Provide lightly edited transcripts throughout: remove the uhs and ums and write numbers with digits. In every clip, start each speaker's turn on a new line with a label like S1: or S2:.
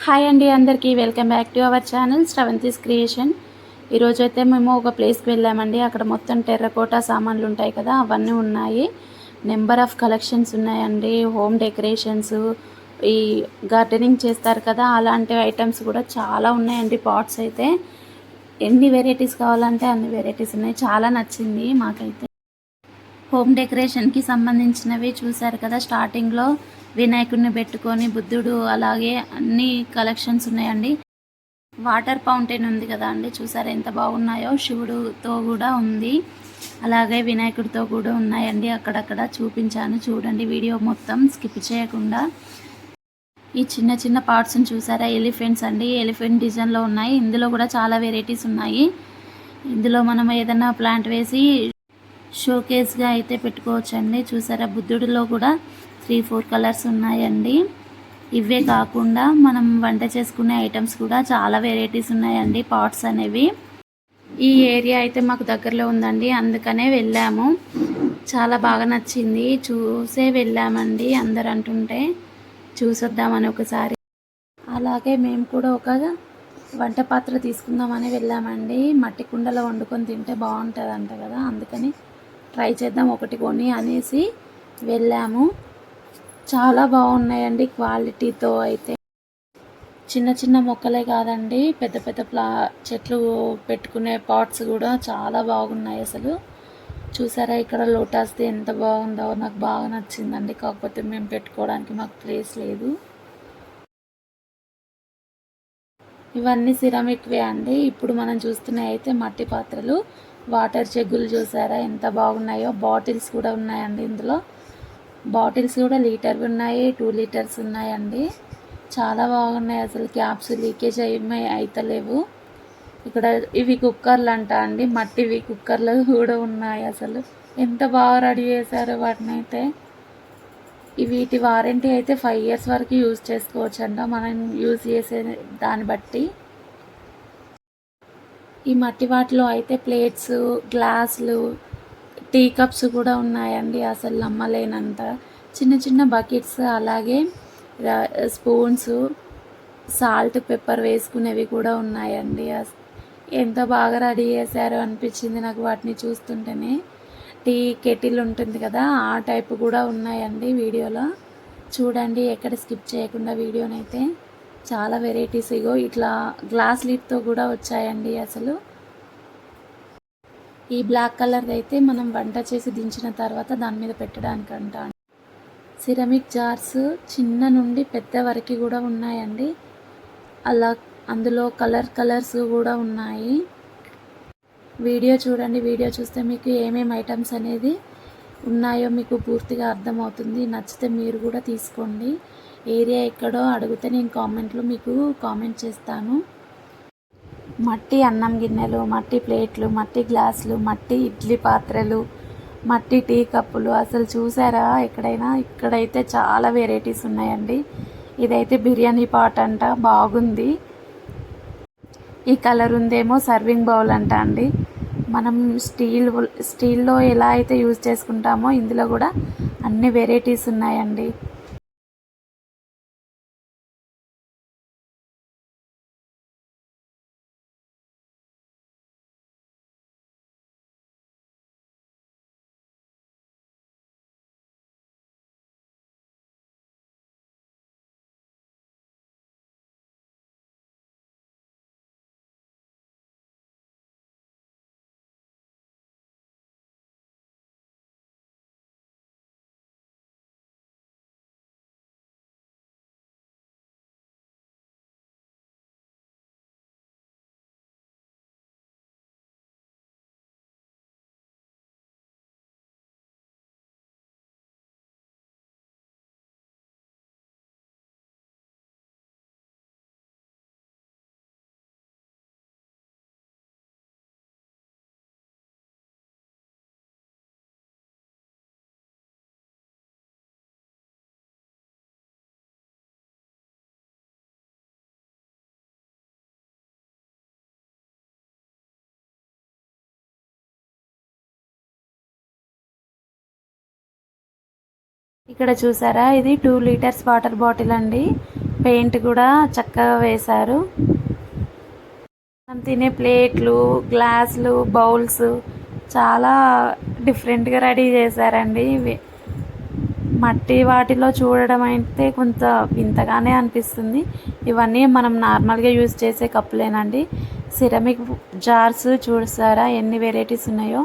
S1: Hi అండి, అందరికీ welcome back to our channel Sravanthi's creation. ఈరోజు అయితే మేము ఒక ప్లేస్కి వెళ్ళామండి. అక్కడ మొత్తం టెర్రకోటా సామాన్లు ఉంటాయి కదా, అవన్నీ ఉన్నాయి. నెంబర్ ఆఫ్ కలెక్షన్స్ ఉన్నాయండి. హోమ్ డెకరేషన్స్, ఈ గార్డెనింగ్ చేస్తారు కదా, అలాంటి ఐటమ్స్ కూడా చాలా ఉన్నాయండి. పాట్స్ అయితే ఎన్ని వెరైటీస్ కావాలంటే అన్ని వెరైటీస్ ఉన్నాయి. చాలా నచ్చింది మాకైతే. హోమ్ డెకరేషన్కి సంబంధించినవి చూశారు కదా, స్టార్టింగ్లో వినాయకుడిని పెట్టుకొని బుద్ధుడు, అలాగే అన్ని కలెక్షన్స్ ఉన్నాయండి. వాటర్ ఫౌంటైన్ ఉంది కదా అండి, చూసారా ఎంత బాగున్నాయో. శివుడుతో కూడా ఉంది, అలాగే వినాయకుడితో కూడా ఉన్నాయండి. అక్కడక్కడ చూపించాను, చూడండి వీడియో మొత్తం స్కిప్ చేయకుండా. ఈ చిన్న చిన్న పార్ట్స్ని చూసారా, ఎలిఫెంట్స్ అండి, ఎలిఫెంట్ డిజైన్లో ఉన్నాయి. ఇందులో కూడా చాలా వెరైటీస్ ఉన్నాయి. ఇందులో మనం ఏదైనా ప్లాంట్ వేసి షోకేస్గా అయితే పెట్టుకోవచ్చండి. చూసారా, బుద్ధుడిలో కూడా 3-4 కలర్స్ ఉన్నాయండి. ఇవే కాకుండా మనం వంట చేసుకునే ఐటమ్స్ కూడా చాలా వెరైటీస్ ఉన్నాయండి, పాట్స్ అనేవి. ఈ ఏరియా అయితే మాకు దగ్గరలో ఉందండి, అందుకనే వెళ్ళాము. చాలా బాగా నచ్చింది, చూసే వెళ్ళామండి. అందరు అంటుంటే చూసొద్దామని ఒకసారి. అలాగే మేము కూడా ఒక వంట పాత్ర తీసుకుందామని వెళ్ళామండి. మట్టి కుండలో వండుకొని తింటే బాగుంటుందంట కదా, అందుకని ట్రై చేద్దాం ఒకటి కొని అనేసి వెళ్ళాము. చాలా బాగున్నాయండి క్వాలిటీతో. అయితే చిన్న చిన్న మొక్కలే కాదండి, పెద్ద పెద్ద చెట్లు పెట్టుకునే పాట్స్ కూడా చాలా బాగున్నాయి అసలు. చూసారా, ఇక్కడ లోటాస్ది ఎంత బాగుందో, నాకు బాగా నచ్చిందండి. కాకపోతే మేము పెట్టుకోవడానికి మాకు ప్లేస్ లేదు. ఇవన్నీ సిరామిక్వే అండి. ఇప్పుడు మనం చూస్తున్నాయి అయితే మట్టి పాత్రలు, వాటర్ జగ్గులు. చూసారా ఎంత బాగున్నాయో. బాటిల్స్ కూడా ఉన్నాయండి ఇందులో. బాటిల్స్ కూడా లీటర్వి ఉన్నాయి, 2 లీటర్స్ ఉన్నాయండి. చాలా బాగున్నాయి అసలు. క్యాప్స్ లీకేజ్ అయితలేవు. ఇక్కడ ఇవి కుక్కర్లు అంట అండి, మట్టివి కుక్కర్లు కూడా ఉన్నాయి. అసలు ఎంత బాగా రెడీ చేశారో వాటిని అయితే. వీటి వారంటీ అయితే 5 years వరకు యూజ్ చేసుకోవచ్చు అంట, మనం యూజ్ చేసే దాన్ని బట్టి. ఈ మట్టి వాటిలో అయితే ప్లేట్స్, గ్లాసులు, టీ కప్స్ కూడా ఉన్నాయండి. అసలు నమ్మలేనంత. చిన్న చిన్న బకెట్స్, అలాగే స్పూన్స్, సాల్ట్ పెప్పర్ వేసుకునేవి కూడా ఉన్నాయండి. ఎంత బాగా రెడీ చేశారో అనిపించింది నాకు వాటిని చూస్తుంటేనే. టీ కెటిల్ ఉంటుంది కదా, ఆ టైపు కూడా ఉన్నాయండి. వీడియోలో చూడండి, ఎక్కడ స్కిప్ చేయకుండా వీడియోనైతే. చాలా వెరైటీస్. ఇగో ఇట్లా గ్లాస్ లిడ్తో కూడా వచ్చాయండి అసలు. ఈ బ్లాక్ కలర్ అయితే మనం వంట చేసి దించిన తర్వాత దాని మీద పెట్టడానికంట. సిరమిక్ జార్స్ చిన్న నుండి పెద్ద వరకు కూడా ఉన్నాయండి. అలా అందులో కలర్స్ కూడా ఉన్నాయి. వీడియో చూడండి, వీడియో చూస్తే మీకు ఏమేమి ఐటమ్స్ అనేది ఉన్నాయో మీకు పూర్తిగా అర్థమవుతుంది. నచ్చితే మీరు కూడా తీసుకోండి. ఏరియా ఎక్కడో అడిగితే నేను కామెంట్లో మీకు కామెంట్ చేస్తాను. మట్టి అన్నం గిన్నెలు, మట్టి ప్లేట్లు, మట్టి గ్లాసులు, మట్టి ఇడ్లీ పాత్రలు, మట్టి టీ కప్పులు. అసలు చూసారా ఎక్కడైనా? ఇక్కడైతే చాలా వెరైటీస్ ఉన్నాయండి. ఇదైతే బిర్యానీ పాట్ అంట, బాగుంది. ఈ కలర్ ఉందేమో సర్వింగ్ బౌల్ అంట అండి. మనం స్టీల్లో ఎలా అయితే యూజ్ చేసుకుంటామో ఇందులో కూడా అన్ని వెరైటీస్ ఉన్నాయండి. ఇక్కడ చూసారా, ఇది 2 లీటర్స్ వాటర్ బాటిల్ అండి. పెయింట్ కూడా చక్కగా వేశారు. మనం తినే ప్లేట్లు, గ్లాసులు, బౌల్స్ చాలా డిఫరెంట్గా రెడీ చేశారండి. ఇవి మట్టి వాటిలో చూడడం అయితే కొంత వింతగానే అనిపిస్తుంది. ఇవన్నీ మనం నార్మల్గా యూజ్ చేసే కప్పులేనండి. సిరమిక్ జార్స్ చూసారా ఎన్ని వెరైటీస్ ఉన్నాయో.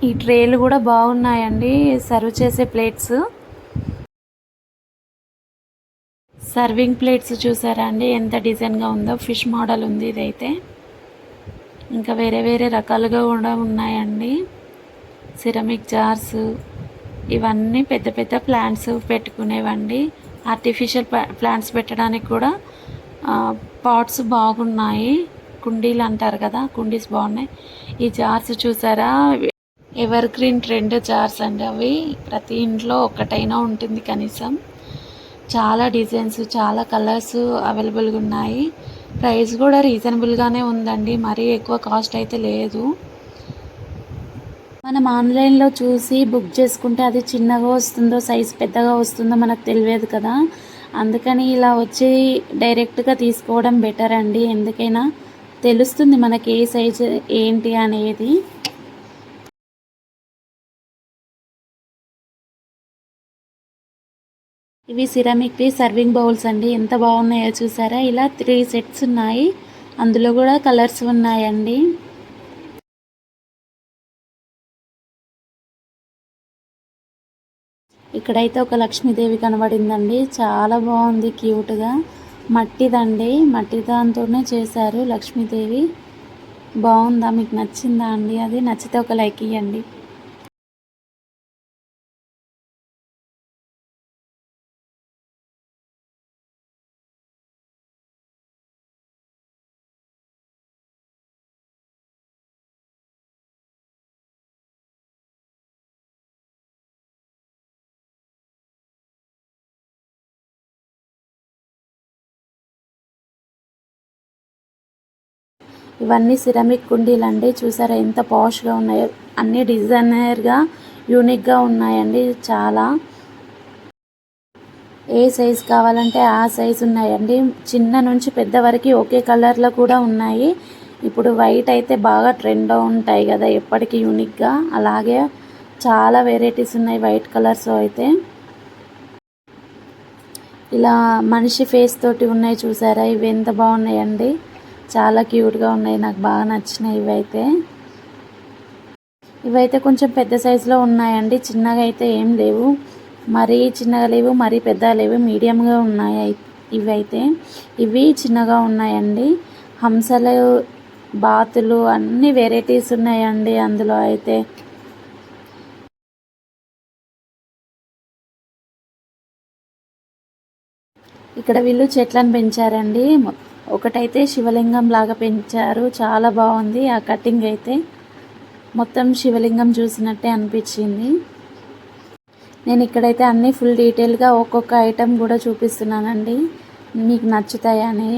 S1: ఈ ట్రేలు కూడా బాగున్నాయండి, సర్వ్ చేసే ప్లేట్స్. సర్వింగ్ ప్లేట్స్ చూసారా అండి ఎంత డిజైన్గా ఉందో. ఫిష్ మోడల్ ఉంది ఇదైతే. ఇంకా వేరే వేరే రకాలుగా కూడా ఉన్నాయండి సిరమిక్ జార్స్. ఇవన్నీ పెద్ద పెద్ద ప్లాంట్స్ పెట్టుకునేవండి. ఆర్టిఫిషియల్ ప్లాంట్స్ పెట్టడానికి కూడా పాట్స్ బాగున్నాయి. కుండీలు అంటారు కదా, కుండీస్ బాగున్నాయి. ఈ జార్స్ చూసారా, ఎవర్ గ్రీన్ ట్రెండ్ జార్స్ అండి అవి. ప్రతి ఇంట్లో ఒకటైనా ఉంటుంది కనీసం. చాలా డిజైన్స్, చాలా కలర్స్ అవైలబుల్గా ఉన్నాయి. ప్రైస్ కూడా రీజనబుల్గానే ఉందండి, మరీ ఎక్కువ కాస్ట్ అయితే లేదు. మనం ఆన్లైన్లో చూసి బుక్ చేసుకుంటే అది చిన్నగా వస్తుందో సైజ్ పెద్దగా వస్తుందో మనకు తెలియదు కదా. అందుకని ఇలా వచ్చి డైరెక్ట్గా తీసుకోవడం బెటర్ అండి. ఎందుకైనా తెలుస్తుంది మనకి ఏ సైజు ఏంటి అనేది. ఇవి సిరామిక్వి సర్వింగ్ బౌల్స్ అండి, ఎంత బాగున్నాయో చూసారా. ఇలా 3 సెట్స్ ఉన్నాయి, అందులో కూడా కలర్స్ ఉన్నాయండి. ఇక్కడైతే ఒక లక్ష్మీదేవి కనబడిందండి, చాలా బాగుంది, క్యూట్గా. మట్టిదండి, మట్టి దాంతోనే చేశారు లక్ష్మీదేవి. బాగుందా, మీకు నచ్చిందా అండి? అది నచ్చితే ఒక లైక్ ఇవ్వండి. ఇవన్నీ సిరామిక్ కుండీలు అండి, చూసారా ఎంత పాష్గా ఉన్నాయో. అన్ని డిజైనర్గా, యూనిక్గా ఉన్నాయండి చాలా. ఏ సైజు కావాలంటే ఆ సైజు ఉన్నాయండి. చిన్న నుంచి పెద్ద వరకు ఒకే కలర్లో కూడా ఉన్నాయి. ఇప్పుడు వైట్ అయితే బాగా ట్రెండ్లో ఉంటాయి కదా ఎప్పటికీ యూనిక్గా, అలాగే చాలా వెరైటీస్ ఉన్నాయి వైట్ కలర్స్ అయితే. ఇలా మనిషి ఫేస్ తోటి ఉన్నాయి చూసారా, ఇవి ఎంత బాగున్నాయండి, చాలా క్యూట్గా ఉన్నాయి, నాకు బాగా నచ్చినాయి ఇవైతే. ఇవైతే కొంచెం పెద్ద సైజులో ఉన్నాయండి, చిన్నగా అయితే ఏం లేవు. మరీ చిన్నగా లేవు, మరీ పెద్దగా లేవు, మీడియంగా ఉన్నాయి ఇవైతే. ఇవి చిన్నగా ఉన్నాయండి. హంసలు, బాతులు అన్ని వెరైటీస్ ఉన్నాయండి అందులో అయితే. ఇక్కడ వీళ్ళు చెట్లను పెంచారండి. ఒకటైతే శివలింగం లాగా పెంచారు, చాలా బాగుంది. ఆ కటింగ్ అయితే మొత్తం శివలింగం చూసినట్టే అనిపించింది. నేను ఇక్కడైతే అన్నీ ఫుల్ డీటెయిల్గా ఒక్కొక్క ఐటెం కూడా చూపిస్తున్నానండి, మీకు నచ్చుతాయని.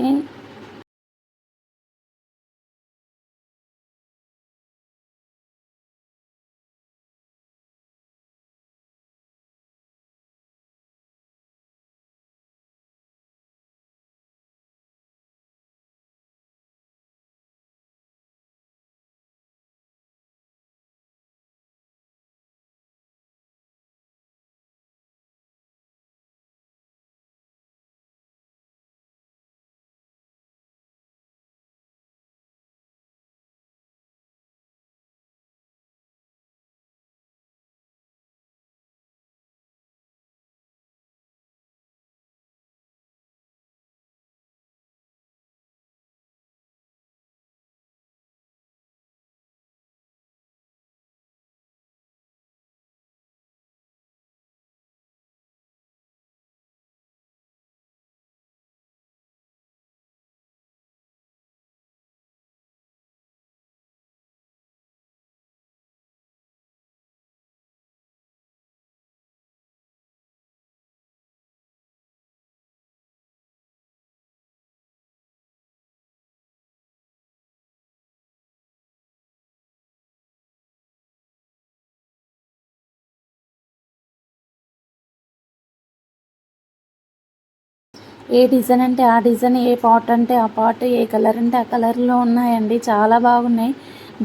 S1: ఏ డిజైన్ అంటే ఆ డిజైన్, ఏ పాట్ అంటే ఆ పాట్, ఏ కలర్ అంటే ఆ కలర్లో ఉన్నాయండి. చాలా బాగున్నాయి.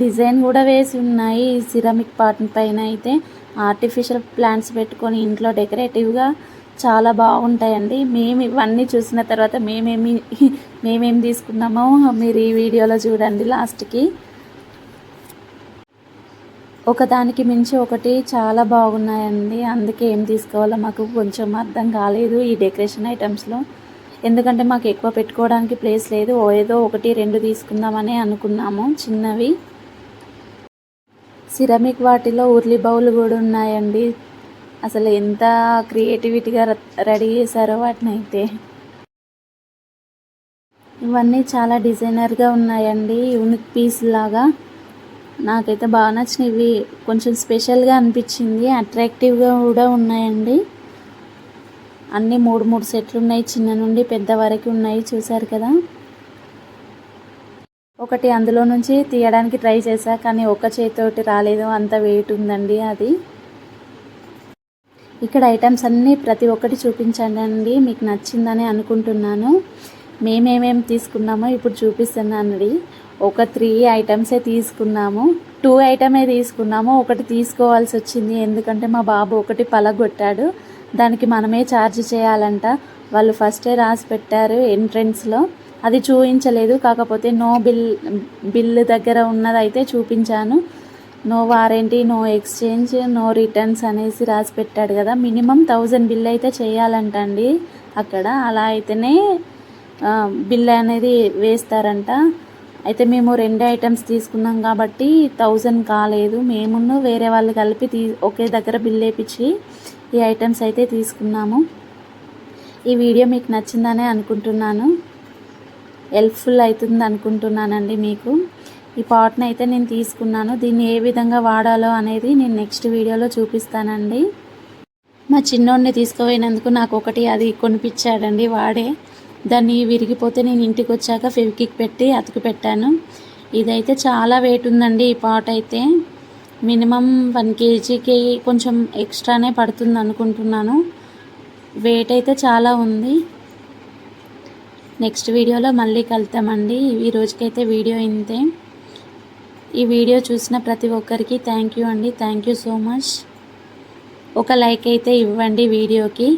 S1: డిజైన్ కూడా వేసి ఉన్నాయి. సిరామిక్ పాట్ పైన అయితే ఆర్టిఫిషియల్ ప్లాంట్స్ పెట్టుకొని ఇంట్లో డెకరేటివ్గా చాలా బాగుంటాయండి. మేము ఇవన్నీ చూసిన తర్వాత మేమేం తీసుకున్నామో మీరు ఈ వీడియోలో చూడండి లాస్ట్కి. ఒకదానికి మించి ఒకటి చాలా బాగున్నాయండి. అందుకే ఏం తీసుకోవాలో మాకు కొంచెం అర్థం కాలేదు ఈ డెకరేషన్ ఐటమ్స్లో. ఎందుకంటే మాకు ఎక్కువ పెట్టుకోవడానికి ప్లేస్ లేదు. ఏదో 1-2 తీసుకుందామని అనుకున్నాము చిన్నవి. సిరామిక్ వాటిలో ఉర్లి బౌల్ కూడా ఉన్నాయండి. అసలు ఎంత క్రియేటివిటీగా రెడీ చేశారో వాటిని అయితే. ఇవన్నీ చాలా డిజైనర్గా ఉన్నాయండి, యూనిక్ పీస్ లాగా. నాకైతే బాగా నచ్చినవి. కొంచెం స్పెషల్గా అనిపించింది, అట్రాక్టివ్గా కూడా ఉన్నాయండి. అన్నీ 3 సెట్లు ఉన్నాయి, చిన్న నుండి పెద్ద వరకు ఉన్నాయి. చూసారు కదా. ఒకటి అందులో నుంచి తీయడానికి ట్రై చేశా, కానీ ఒక చేతితోటి రాలేదు, అంత వెయిట్ ఉందండి అది. ఇక్కడ ఐటమ్స్ అన్నీ ప్రతి ఒక్కటి చూపించండి, మీకు నచ్చిందని అనుకుంటున్నాను. మేమేమేమి తీసుకున్నామో ఇప్పుడు చూపిస్తున్నానండి. ఒక 3 ఐటమ్సే తీసుకున్నాము. 2 ఐటమే తీసుకున్నాము. ఒకటి తీసుకోవాల్సి వచ్చింది, ఎందుకంటే మా బాబు ఒకటి పలగొట్టాడు. దానికి మనమే ఛార్జ్ చేయాలంట. వాళ్ళు ఫస్టే రాసి పెట్టారు ఎంట్రెన్స్లో. అది చూపించలేదు, కాకపోతే నో బిల్ దగ్గర ఉన్నదైతే చూపించాను. No warranty, no exchange, no returns అనేసి రాసి పెట్టాడు కదా. మినిమం 1000 బిల్ అయితే చేయాలంట అండి అక్కడ. అలా అయితేనే బిల్ అనేది వేస్తారంట. అయితే మేము 2 ఐటమ్స్ తీసుకున్నాం కాబట్టి 1000 కాలేదు. మేమును వేరే వాళ్ళు కలిపి ఒకే దగ్గర బిల్ వేయించి ఈ ఐటమ్స్ అయితే తీసుకున్నాము. ఈ వీడియో మీకు నచ్చిందనే అనుకుంటున్నాను, హెల్ప్ఫుల్ అవుతుంది అనుకుంటున్నానండి మీకు. ఈ పాట్ని అయితే నేను తీసుకున్నాను. దీన్ని ఏ విధంగా వాడాలో అనేది నేను నెక్స్ట్ వీడియోలో చూపిస్తానండి. మా చిన్నోడిని తీసుకుపోయినందుకు నాకు ఒకటి అది కొనిపించాడండి వాడే. దాన్ని విరిగిపోతే నేను ఇంటికి వచ్చాక ఫెవికిక్ పెట్టి అతుకు పెట్టాను. ఇదైతే చాలా వెయిట్ ఉందండి ఈ పాట్ అయితే. మినిమం 1 kgకి కొంచెం ఎక్స్ట్రానే పడుతుంది అనుకుంటున్నాను. వెయిట్ అయితే చాలా ఉంది. నెక్స్ట్ వీడియోలో మళ్ళీ కలుద్దామండి. ఈ రోజుకైతే వీడియో ఇంతే. ఈ వీడియో చూసిన ప్రతి ఒక్కరికి థ్యాంక్ యూ అండి. Thank you so much. ఒక లైక్ అయితే ఇవ్వండి వీడియోకి.